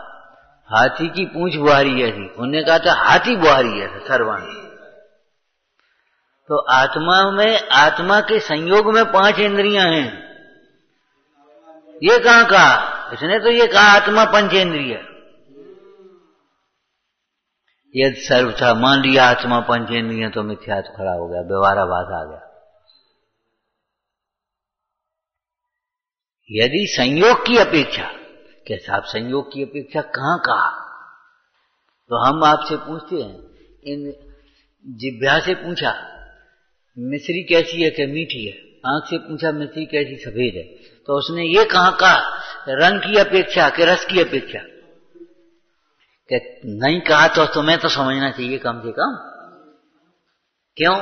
हाथी की पूंछ बुहारी जैसी, उन्होंने कहा था हाथी बुहारी जैसा सर्वांग। तो आत्मा में, आत्मा के संयोग में 5 इंद्रियां हैं, ये कहा? इसने तो ये कहा आत्मा पंचेंद्रिय। यदि सर्व था, मान लिया आत्मा पंचेंद्रिय, तो मिथ्यात्व खड़ा हो गया, व्यवहाराभास आ गया। यदि संयोग की अपेक्षा, कैसा आप संयोग की अपेक्षा कहां कहा? तो हम आपसे पूछते हैं, इन जिह्वा से पूछा मिश्री कैसी है कि मीठी है, आंख से पूछा मिश्री कैसी सफेद है, तो उसने ये कहा रंग की अपेक्षा कि रस की अपेक्षा? कि नहीं कहा तो तुम्हें तो समझना चाहिए कम से कम। क्यों?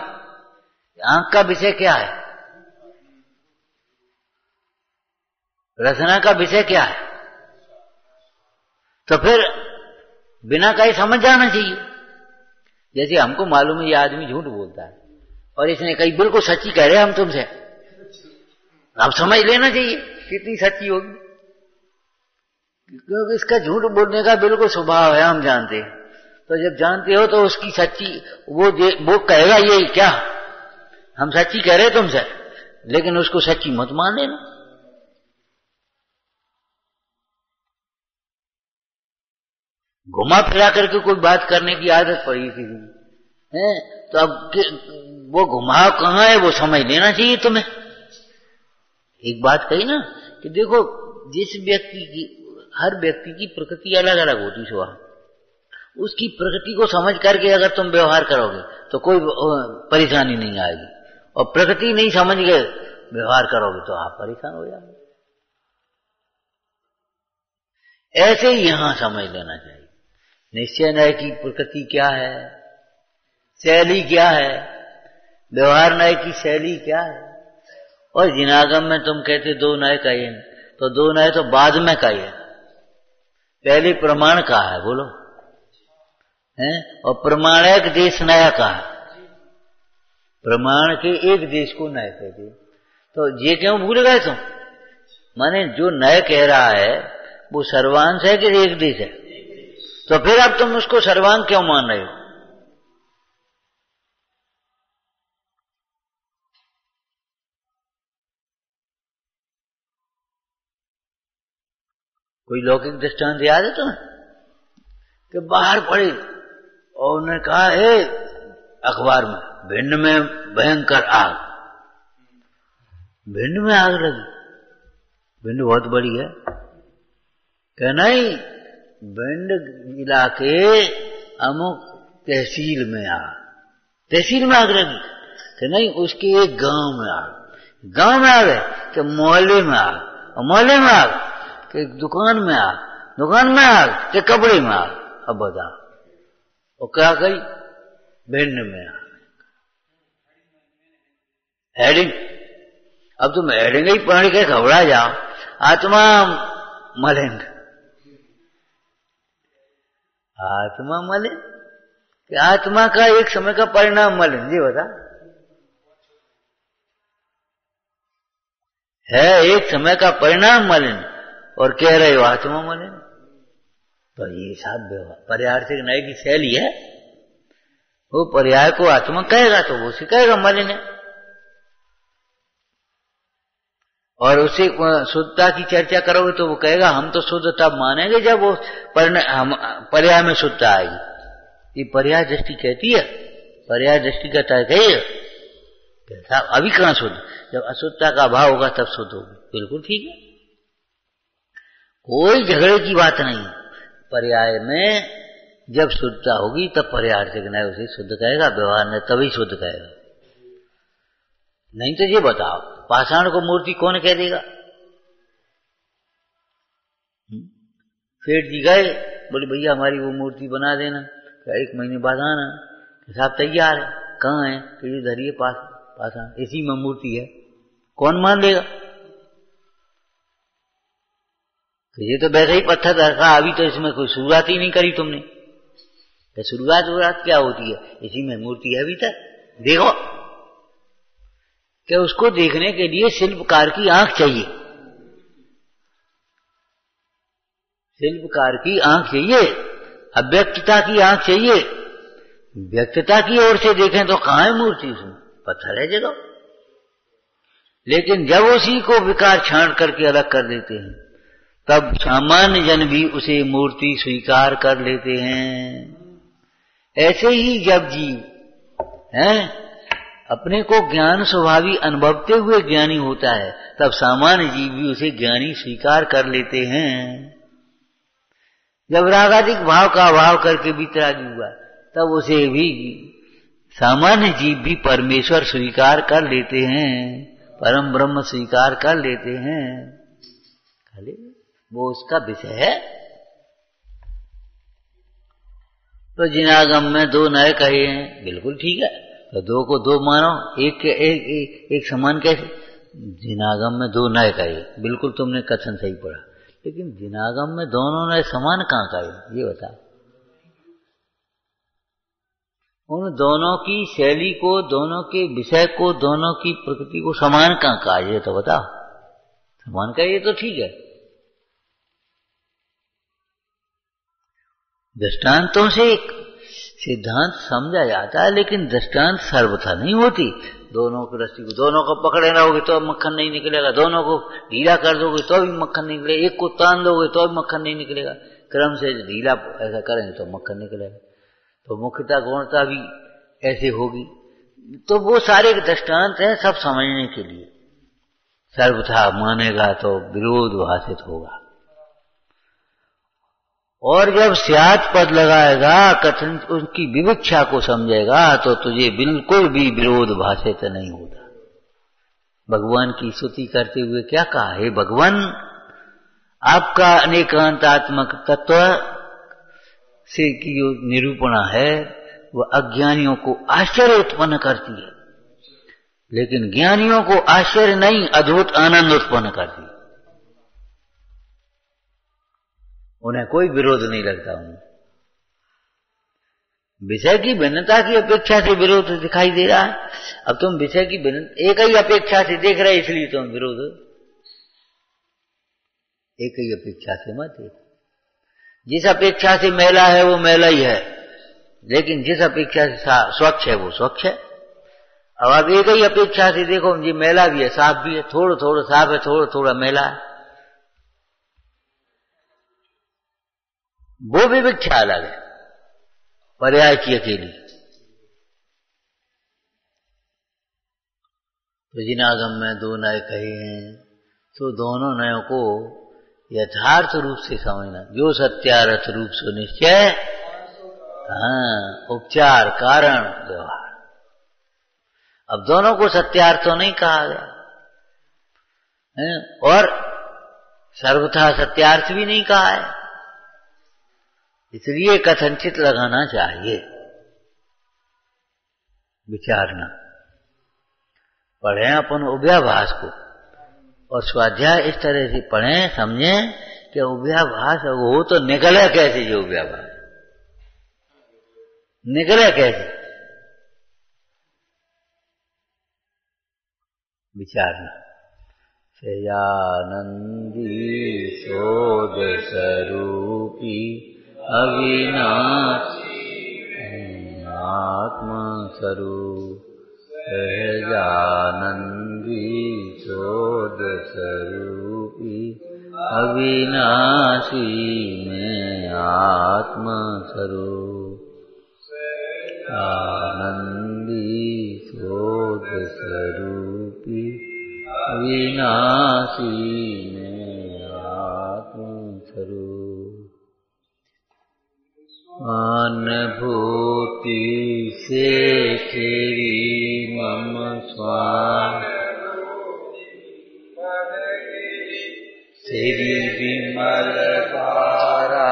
आंख का विषय क्या है? रचना का विषय क्या है? तो फिर बिना कहीं समझ जाना चाहिए। जैसे हमको मालूम है ये आदमी झूठ बोलता है और इसने कही बिल्कुल सच्ची कह रहे हम तुमसे, अब समझ लेना चाहिए कितनी सच्ची होगी, क्योंकि इसका झूठ बोलने का बिल्कुल स्वभाव है, हम जानते हैं। तो जब जानते हो तो उसकी सच्ची वो कहेगा ये क्या, हम सच्ची कह रहे तुमसे, लेकिन उसको सच्ची मत मान लेना। घुमा फिरा करके कोई बात करने की आदत पड़ी थी है, तो अब वो घुमाव कहाँ है वो समझ लेना चाहिए तुम्हें। एक बात कही ना कि देखो जिस व्यक्ति की, हर व्यक्ति की प्रकृति अलग अलग होती है, उसकी प्रकृति को समझ करके अगर तुम व्यवहार करोगे तो कोई परेशानी नहीं आएगी, और प्रकृति नहीं समझ के व्यवहार करोगे तो आप परेशान हो जाओगे। ऐसे ही यहां समझ लेना चाहिए। निश्चय नय की प्रकृति क्या है, शैली क्या है, व्यवहार नय की शैली क्या है। और जिनागम में तुम कहते 2 नय कहे, तो 2 नय तो बाद में कहे, पहले प्रमाण का है, बोलो है, और प्रमाणिक देश नया का है। प्रमाण के एक देश को नय कहते, तो ये क्यों भूल गए तुम? माने जो नय कह रहा है वो सर्वांश है कि एक देश है? तो फिर अब तुम उसको सर्वांग क्यों मान रहे हो? कोई लौकिक दृष्टांत याद है तुम्हें कि बाहर पड़े और उन्होंने कहा है अखबार में भिंड में भयंकर आग, भिंड में आग लगी, भिंड बहुत बड़ी है, क्या नहीं भिंड इलाके अमुक तहसील में आग, तहसील में आग लगी कि नहीं उसके एक गांव में आग, गांव में आग है कि मोहल्ले में आग, और मोहल्ले में आग कि दुकान में आग, दुकान में आग कि कपड़े में आग। अब बताओ वो क्या गई? भिंड में आग। हेडिंग, अब तुम हेडिंग ही पढ़ के घबरा जाओ, आत्मा मलिन, आत्मा मलिन, कि आत्मा का एक समय का परिणाम मलिन, जी बता है, एक समय का परिणाम मलिन, और कह रहे हो आत्मा मलिन। तो ये सब पर्यायवाची नय की शैली है, वो पर्याय को आत्मा कहेगा तो वो उसे कहेगा मलिन है, और उसे शुद्धता की चर्चा करोगे तो वो कहेगा हम तो शुद्ध तब मानेंगे जब वो पर्याय में शुद्धता आएगी। ये पर्याय दृष्टि कहती है पर्याय दृष्टि का तर्क है ये। साहब अभी कहाँ शुद्ध, जब अशुद्धता का अभाव होगा तब शुद्ध होगी। बिल्कुल ठीक है, कोई झगड़े की बात नहीं। पर्याय में जब शुद्धता होगी तब पर्यार्थक न्याय उसे शुद्ध कहेगा, व्यवहार ने तभी शुद्ध कहेगा। नहीं तो ये बताओ, पाषाण को मूर्ति कौन कह देगा? सेठ जी गए, बोले भैया हमारी वो मूर्ति बना देना, क्या 1 महीने बाद आना। साहब तैयार है, कहाँ है? तो ये धरिए पाषाण, इसी में मूर्ति है। कौन मान लेगा? तो ये तो वैसे ही पत्थर रखा, अभी तो इसमें कोई शुरुआत ही नहीं करी तुमने। तो शुरुआत क्या होती है? इसी में मूर्ति है अभी तक, देखो। कि उसको देखने के लिए शिल्पकार की आंख चाहिए, शिल्पकार की आंख चाहिए, अव्यक्तता की आंख चाहिए। व्यक्तता की ओर से देखें तो कहां है मूर्ति? उसमें पत्थर है जगह। लेकिन जब उसी को विकार छांट करके अलग कर देते हैं, तब सामान्य जन भी उसे मूर्ति स्वीकार कर लेते हैं। ऐसे ही जब जीव हैं अपने को ज्ञान स्वभावी अनुभवते हुए ज्ञानी होता है, तब सामान्य जीव भी उसे ज्ञानी स्वीकार कर लेते हैं। जब रागादिक भाव का अभाव करके वितरागी हुआ, तब उसे भी सामान्य जीव भी परमेश्वर स्वीकार कर लेते हैं, परम ब्रह्म स्वीकार कर लेते हैं। वो उसका विषय है। तो जिनागम में 2 नए कहे हैं, बिल्कुल ठीक है। तो 2 को 2 मानो, एक के एक समान कैसे? जिनागम में 2 नए कहे, बिल्कुल तुमने कथन सही पढ़ा। लेकिन जिनागम में दोनों नए समान कहाँ कहे, ये बता। उन दोनों की शैली को, दोनों के विषय को, दोनों की प्रकृति को समान कहाँ कहा, ये तो बताओ। समान का ये तो ठीक है, दृष्टांतों से एक सिद्धांत समझा जाता है, लेकिन दृष्टांत सर्वथा नहीं होती। दोनों की रस्सी को दोनों को पकड़े रहोगे तो मक्खन नहीं निकलेगा, दोनों को ढीला कर दोगे तो भी मक्खन नहीं निकलेगा, एक को तान दोगे तो भी मक्खन नहीं निकलेगा। क्रम से ढीला ऐसा करेंगे तो मक्खन निकलेगा। तो मुख्यता गौणता भी ऐसे होगी। तो वो सारे दृष्टांत हैं सब समझने के लिए। सर्वथा मानेगा तो विरोध भाषित होगा। और जब स्यात् पद लगाएगा, कथन उनकी विवक्षा को समझेगा, तो तुझे बिल्कुल भी विरोध भाषित नहीं होता। भगवान की स्तुति करते हुए क्या कहा? हे भगवान, आपका अनेकांतात्मक तत्व से की जो निरूपणा है वह अज्ञानियों को आश्चर्य उत्पन्न करती है, लेकिन ज्ञानियों को आश्चर्य नहीं, अद्भुत आनंद उत्पन्न करती है। उन्हें कोई विरोध नहीं लगता। उन्हें विषय की भिन्नता की अपेक्षा से विरोध दिखाई दे रहा है। अब तुम विषय की भिन्नता एक ही अपेक्षा से देख रहे, इसलिए तुम विरोध एक ही अपेक्षा से मत देखो। जिस अपेक्षा से मैला है वो मैला ही है, लेकिन जिस अपेक्षा से स्वच्छ है वो स्वच्छ है। अब आप एक ही अपेक्षा से देखो, ये मैला भी है साफ भी है, थोड़ा थोड़ा साफ है, थोड़ा थोड़ा मैला है, वो भी विवक्षा अलग है, पर्याय की अकेली। तो जिनागम में 2 नए कहे हैं, तो दोनों नयों को यथार्थ रूप से समझना। जो सत्यार्थ रूप से निश्चय, उपचार कारण व्यवहार। अब दोनों को सत्यार्थ तो नहीं कहा गया और सर्वथा सत्यार्थ भी नहीं कहा है, इसलिए कथनचित लगाना चाहिए, विचारना। पढ़ें अपन उभयाभास को, और स्वाध्याय इस तरह से पढ़ें, समझें कि उभयाभास वो तो निकले कैसे, जो उभयाभास निकले कैसे, विचारना। सयानंदी शोध स्वरूपी अविनाशी आत्मा स्वरूप, सहजानंदी शोध स्वरूपी अविनाशी में आत्मा स्वरूप। आनंद स्वरूपी विनाशी में आत्मस्वरूप अनुभूति से तेरी मम स्वामी श्री विमल धारा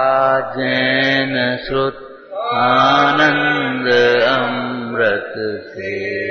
जैन श्रुत आनंद अमृत से